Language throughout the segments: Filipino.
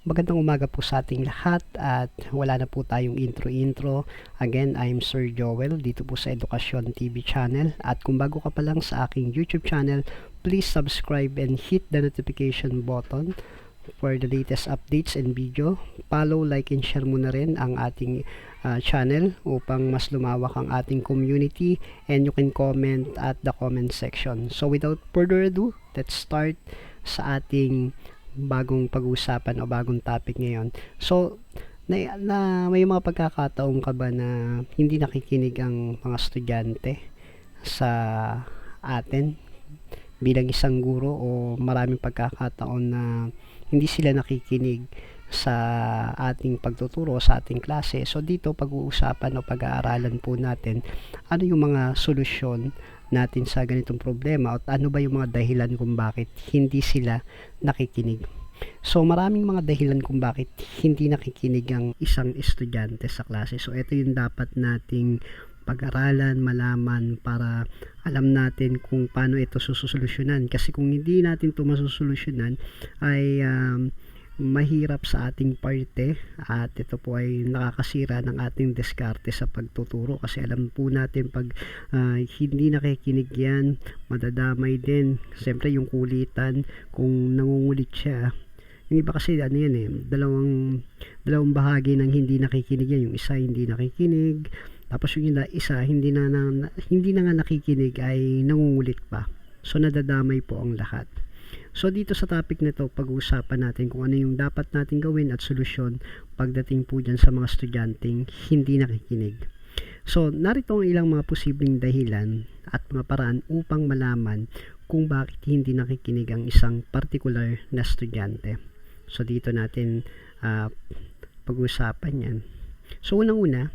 Magandang umaga po sa ating lahat at wala na po tayong intro-intro. Again, I'm Sir Joel dito po sa Edukasyon TV channel at kung bago ka pa lang sa aking YouTube channel, please subscribe and hit the notification button for the latest updates and video. Follow, like, and share mo na rin ang ating channel upang mas lumawak ang ating community, and you can comment at the comment section. So without further ado, let's start sa ating bagong pag-uusapan o bagong topic ngayon. So, may mga pagkakataon ka ba na hindi nakikinig ang mga estudyante sa atin bilang isang guro, o maraming pagkakataon na hindi sila nakikinig sa ating pagtuturo sa ating klase? So dito pag-uusapan o pag-aaralan po natin ano yung mga solusyon natin sa ganitong problema at ano ba yung mga dahilan kung bakit hindi sila nakikinig. So maraming mga dahilan kung bakit hindi nakikinig ang isang estudyante sa klase. So ito yung dapat nating pag-aralan, malaman para alam natin kung paano ito susolusyonan. Kasi kung hindi natin ito masusolusyonan ay mahirap sa ating parte at ito po ay nakakasira ng ating diskarte sa pagtuturo, kasi alam po natin pag hindi nakikinig yan, madadamay din siyempre yung kulitan kung nangungulit siya. Yung iba kasi ano yan dalawang bahagi ng hindi nakikinig yan. Yung isa hindi nakikinig, tapos yung isa hindi na nga nakikinig ay nangungulit pa. So nadadamay po ang lahat. So dito sa topic na to, pag-uusapan natin kung ano yung dapat natin gawin at solusyon pagdating po dyan sa mga estudyanteng hindi nakikinig. So narito ang ilang mga posibleng dahilan at mga paraan upang malaman kung bakit hindi nakikinig ang isang particular na estudyante. So dito natin pag-uusapan yan. So unang-una,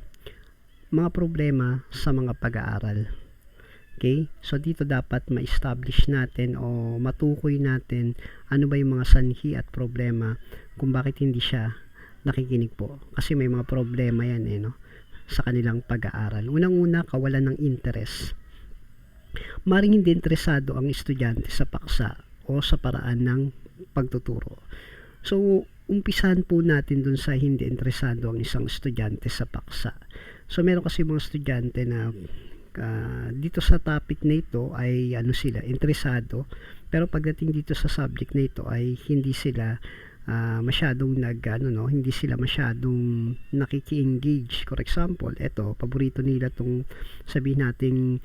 mga problema sa mga pag-aaral. Okay? So dito dapat ma-establish natin o matukoy natin ano ba yung mga sanhi at problema kung bakit hindi siya nakikinig po. Kasi may mga problema yan sa kanilang pag-aaral. Unang-una, kawalan ng interest. Maring hindi interesado ang estudyante sa paksa o sa paraan ng pagtuturo. So umpisahan po natin dun sa hindi interesado ang isang estudyante sa paksa. So meron kasi mga estudyante na dito sa topic na ito ay sila interesado, pero pagdating dito sa subject na ito ay hindi sila masyadong hindi sila masyadong nakiki-engage. For example, ito paborito nila tong sabihin nating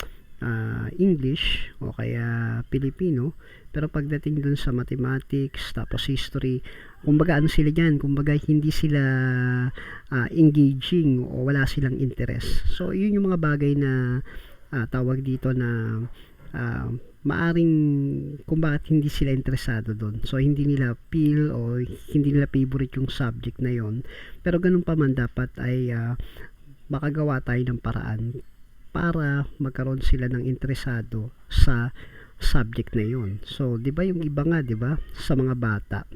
English o kaya Pilipino, pero pagdating dun sa mathematics tapos history, kumbaga sila dyan, kumbaga hindi sila engaging o wala silang interest. So yun yung mga bagay na tawag dito na maaring kung bakit hindi sila interesado doon. So hindi nila feel o hindi nila favorite yung subject na yon. Pero ganun pa man, dapat ay makagawa tayo ng paraan para magkaroon sila ng interesado sa subject na yon. So 'di ba yung iba nga, 'di ba, sa mga bata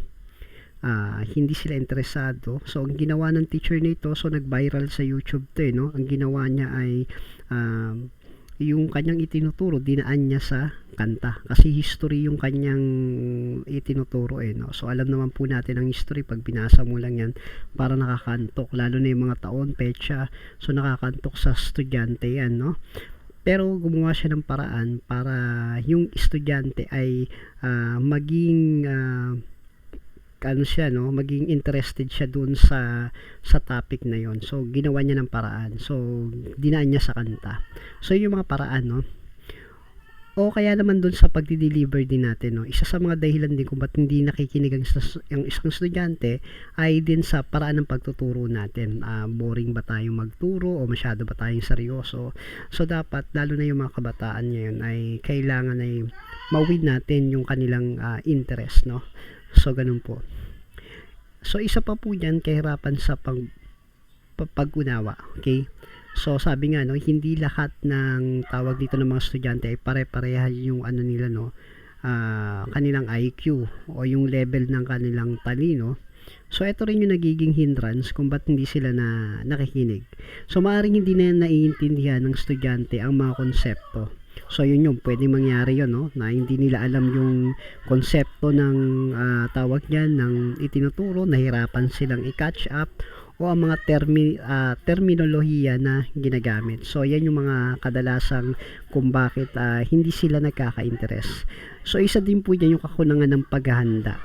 hindi sila interesado. So ang ginawa ng teacher nito, so nag-viral sa YouTube 'to, Ang ginawa niya ay yung kanyang itinuturo dinaan niya sa kanta, kasi history yung kanyang itinuturo So alam naman po natin ang history, pag binasa mo lang yan para nakakantok, lalo na yung mga taon, petsa, so nakakantok sa estudyante yan, Pero gumawa siya ng paraan para yung estudyante ay maging maging interested siya doon sa topic na yon. So ginawa niya ng paraan. So dinaan niya sa kanta. So yung mga paraan, O kaya naman doon sa pagdi-deliver din natin, Isa sa mga dahilan din kung ba't hindi nakikinig ang isang estudyante ay din sa paraan ng pagtuturo natin. Boring ba tayong magturo o masyado ba tayong seryoso? So dapat, lalo na yung mga kabataan ngayon, ay kailangan ay mawin natin yung kanilang interest, So ganun po. So isa pa po yan, kahirapan sa pag-unawa. Okay? So sabi nga, hindi lahat ng tawag dito ng mga estudyante ay pare-pareha yung nila, kanilang IQ o yung level ng kanilang talino. So ito rin yung nagiging hindrance kung ba't hindi sila nakikinig. So maaaring hindi na naiintindihan ng estudyante ang mga konsepto So yun yung pwede mangyari yun, no? Na hindi nila alam yung konsepto ng tawag niyan ng itinuturo, nahirapan silang i-catch up o ang mga terminolohiya na ginagamit. So yan yung mga kadalasang kung bakit hindi sila nagkaka-interest. So isa din po yan yung kakulangan ng paghahanda.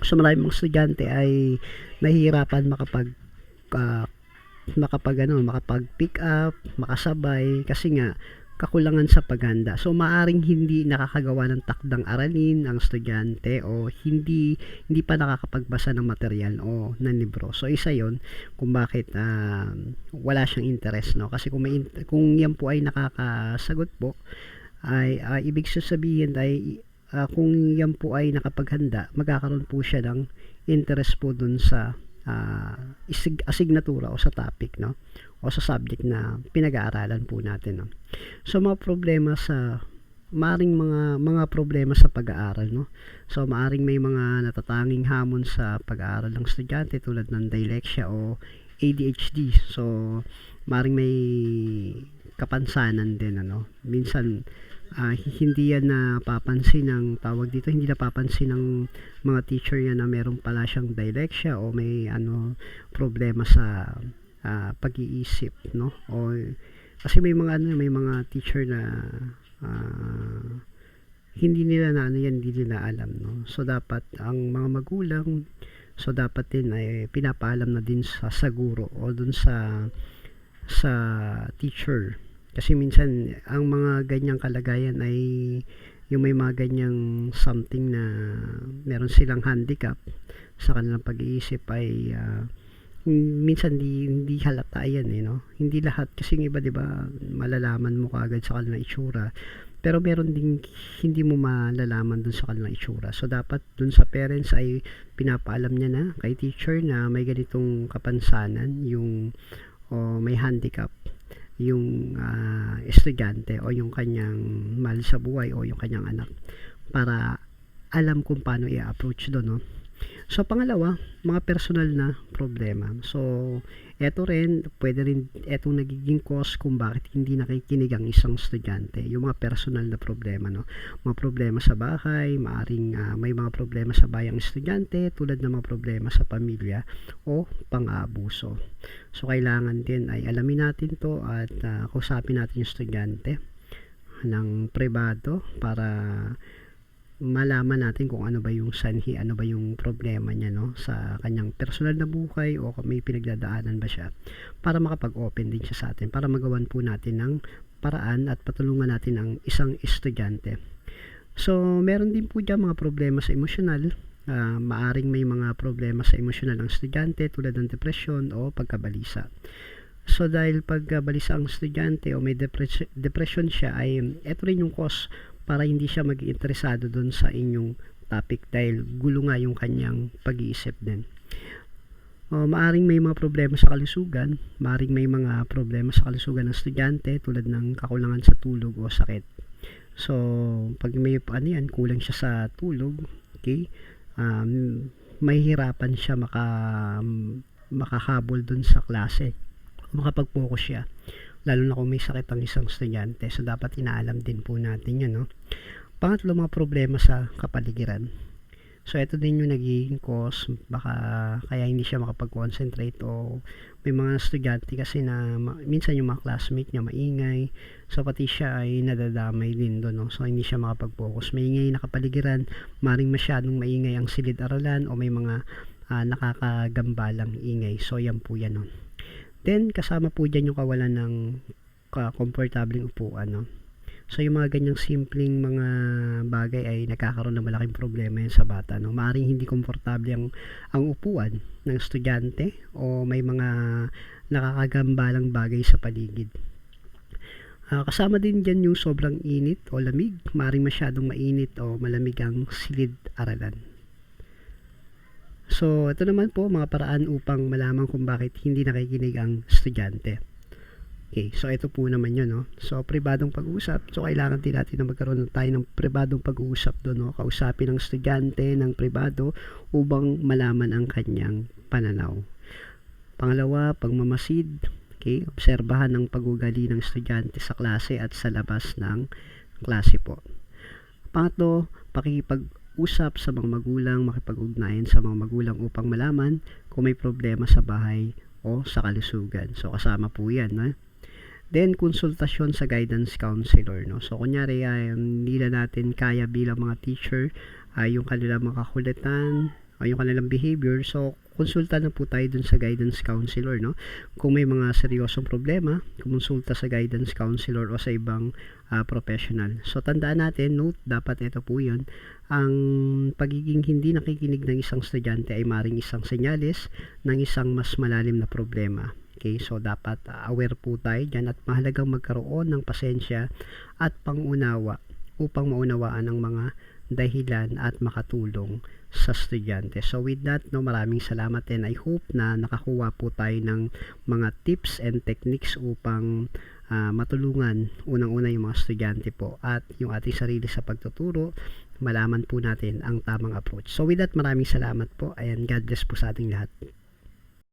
So maraming mga estudyante ay nahihirapan ah, makapag pick up, makasabay kasi nga kakulangan sa paghanda. So maaring hindi nakakagawa ng takdang aralin ang estudyante o hindi pa nakakapagbasa ng material o ng libro. So isa 'yon kung bakit wala siyang interest, no? Kasi kung yan po ay nakakasagot po ay ibig sabihin ay kung yan po ay nakapaghanda, magkakaroon po siya ng interest po dun sa asignatura o sa topic, no, o sa subject na pinag-aaralan po natin, no. So maaring mga problema sa pag-aaral, no. So maaring may mga natatanging hamon sa pag-aaral ng estudyante tulad ng dyslexia o ADHD. So maaring may kapansanan din, ano. Minsan hindi yan napapansin ng tawag dito, hindi napapansin ng mga teacher yan na meron pala siyang dyslexia o may problema sa pag-iisip, no? O kasi may mga teacher na hindi nila hindi nila alam, no? So dapat ang mga magulang, so dapat din ay pinapaalam na din sa guro o dun sa teacher. Kasi minsan ang mga ganyang kalagayan ay yung may mga ganyang something na meron silang handicap sa kanilang pag-iisip ay minsan hindi halata yan, no? Hindi lahat kasi ng iba, 'di ba, malalaman mo kaagad sa kanilang itsura. Pero meron ding hindi mo malalaman dun sa kanilang itsura. So dapat dun sa parents ay pinapaalam niya na kay teacher na may ganitong kapansanan, yung may handicap yung estudyante o yung kanyang mahal sa buhay o yung kanyang anak para alam kung paano i-approach doon, no? So pangalawa, mga personal na problema. So eto rin, pwede rin etong nagiging cause kung bakit hindi nakikinig ang isang estudyante, yung mga personal na problema, no? Mga problema sa bahay, maaring may mga problema sa bayang estudyante tulad ng mga problema sa pamilya o pang-aabuso. So kailangan din ay alamin natin to at kausapin natin yung estudyante ng pribado para malaman natin kung ano ba yung sanhi, ano ba yung problema niya, no, sa kanyang personal na buhay o kung may pinagdadaanan ba siya, para makapag-open din siya sa atin, para magawan po natin ng paraan at patulungan natin ang isang estudyante. So meron din po dyan mga problema sa emosyonal. Maaring may mga problema sa emosyonal ng estudyante tulad ng depression o pagkabalisa. So dahil pagkabalisa ang estudyante o may depression siya, ay eto rin yung cause para hindi siya mag-interesado doon sa inyong topic dahil gulo nga yung kanyang pag-iisip din. Maaring may mga problema sa kalusugan, maaring may mga problema sa kalusugan ng estudyante tulad ng kakulangan sa tulog o sakit. So pag may kulang siya sa tulog, okay, mahihirapan siya makahabol doon sa klase, makapag-focus siya, lalo na kung may sakit ang isang estudyante. So dapat inaalam din po natin yan, no? Pangatlo, mga problema sa kapaligiran. So ito din yung nagiging cause baka kaya hindi siya makapag-concentrate, o may mga estudyante kasi na minsan yung mga classmate niya maingay, so pati siya ay nadadamay din doon, no? So hindi siya makapag-focus, maingay na kapaligiran, maring masyadong maingay ang silid-aralan o may mga nakakagambalang ingay. So yan po yan, no? Then kasama po dyan yung kawalan ng komportableng upuan, no? So yung mga ganyang simpleng mga bagay ay nagkakaroon ng malaking problema yan sa bata, no? Maaring hindi komportable ang upuan ng estudyante o may mga nakakagambalang bagay sa paligid. Kasama din dyan yung sobrang init o lamig, maaring masyadong mainit o malamig ang silid-aralan. So ito naman po mga paraan upang malaman kung bakit hindi nakikinig ang estudyante. Okay, so ito po naman yun, no? So pribadong pag-uusap, so kailangan din natin na magkaroon tayo ng pribadong pag-uusap doon, no? Kausapin ng estudyante ng pribado upang malaman ang kanyang pananaw. Pangalawa, pagmamasid, Okay, obserbahan ang pag-ugali ng estudyante sa klase at sa labas ng klase po. Pangatlo, pakikipag-usap sa mga magulang, makipag-ugnayan sa mga magulang upang malaman kung may problema sa bahay o sa kalusugan. So, kasama po yan, no? Then, konsultasyon sa guidance counselor, no? So, kunyari, hindi na natin kaya bilang mga teacher, yung kanilang mga kakulitan, o yung kanilang behavior. So, konsulta na po tayo dun sa guidance counselor, no? Kung may mga seryosong problema, kumonsulta sa guidance counselor o sa ibang professional. So, tandaan natin, note, dapat ito po yun, ang pagiging hindi nakikinig ng isang estudyante ay maring isang senyales ng isang mas malalim na problema. Okay, so dapat aware po tayo dyan at mahalagang magkaroon ng pasensya at pangunawa upang maunawaan ang mga dahilan at makatulong sa estudyante. So with that, no, maraming salamat and I hope na nakakuha po tayo ng mga tips and techniques upang matulungan unang-una yung mga estudyante po at yung ating sarili sa pagtuturo, malaman po natin ang tamang approach. So with that, maraming salamat po and God bless po sa ating lahat.